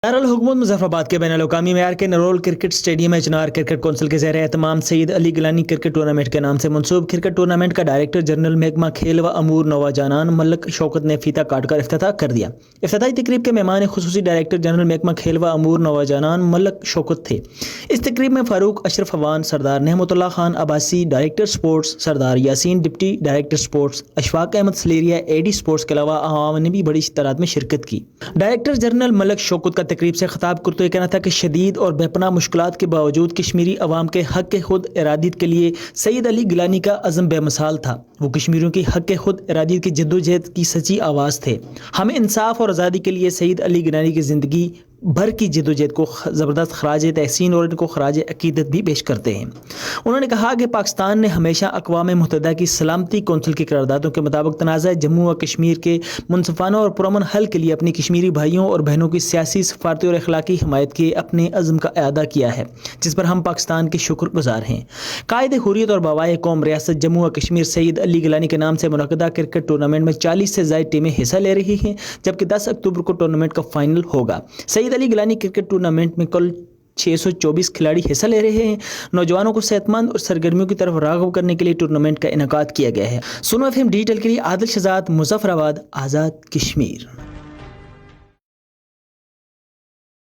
دارالحکومت مظفرآباد کے بین الاقوامی معیار کے نرول کرکٹ اسٹیڈیم میں چنار کرکٹ کونسل کے زیر اہتمام سید علی گیلانی کرکٹ ٹورنامنٹ کے نام سے منسوب کرکٹ ٹورنامنٹ کا ڈائریکٹر جنرل محکمہ کھیل و امور نوجوانان ملک شوکت نے فیتہ کاٹ کر افتتاح کر دیا۔ افتتاحی تقریب کے مہمان خصوصی ڈائریکٹر جنرل محکمہ کھیل و امور نوجوانان ملک شوکت تھے۔ اس تقریب میں فاروق اشرف Awan, Sardar Naimat Ullah Khan Abbasi, director sports Sardar Yasin, deputy director sports Ashfaq Ahmed Saleria, A D sports کے علاوہ عوام نے بھی بڑی تعداد میں شرکت کی۔ ڈائریکٹر جنرل ملک شوکت کا تقریب سے خطاب کرتے ہوئے کہنا تھا کہ شدید اور بے پناہ مشکلات کے باوجود کشمیری عوام کے حق خود ارادیت کے لیے سید علی گیلانی کا عزم بے مثال تھا۔ وہ کشمیریوں کی حق خود ارادیت کی جدوجہد کی سچی آواز تھے۔ ہم انصاف اور آزادی کے لیے سید علی گیلانی کی زندگی بھر کی جدوجہد کو زبردست خراج تحسین اور ان کو خراج عقیدت بھی پیش کرتے ہیں۔ انہوں نے کہا کہ پاکستان نے ہمیشہ اقوام متحدہ کی سلامتی کونسل کی قراردادوں کے مطابق تنازع جموں و کشمیر کے منصفانہ اور پرامن حل کے لیے اپنی کشمیری بھائیوں اور بہنوں کی سیاسی، سفارتی اور اخلاقی حمایت کے اپنے عزم کا اعادہ کیا ہے، جس پر ہم پاکستان کے شکر گزار ہیں۔ قائد حریت اور بابائے قوم ریاست جموں و کشمیر سید علی گیلانی کے نام سے منعقدہ کرکٹ ٹورنامنٹ میں 40 سے زائد ٹیمیں حصہ لے رہی ہیں، جبکہ 10 اکتوبر کو ٹورنامنٹ کا فائنل ہوگا۔ سید علی گیلانی کرکٹ ٹورنامنٹ میں کل 624 کھلاڑی حصہ لے رہے ہیں۔ نوجوانوں کو صحت مند اور سرگرمیوں کی طرف راغب کرنے کے لیے ٹورنامنٹ کا انعقاد کیا گیا ہے۔ سنو ایف ایم ڈیجیٹل کے لیے عادل شہزاد، مظفرآباد، آزاد کشمیر۔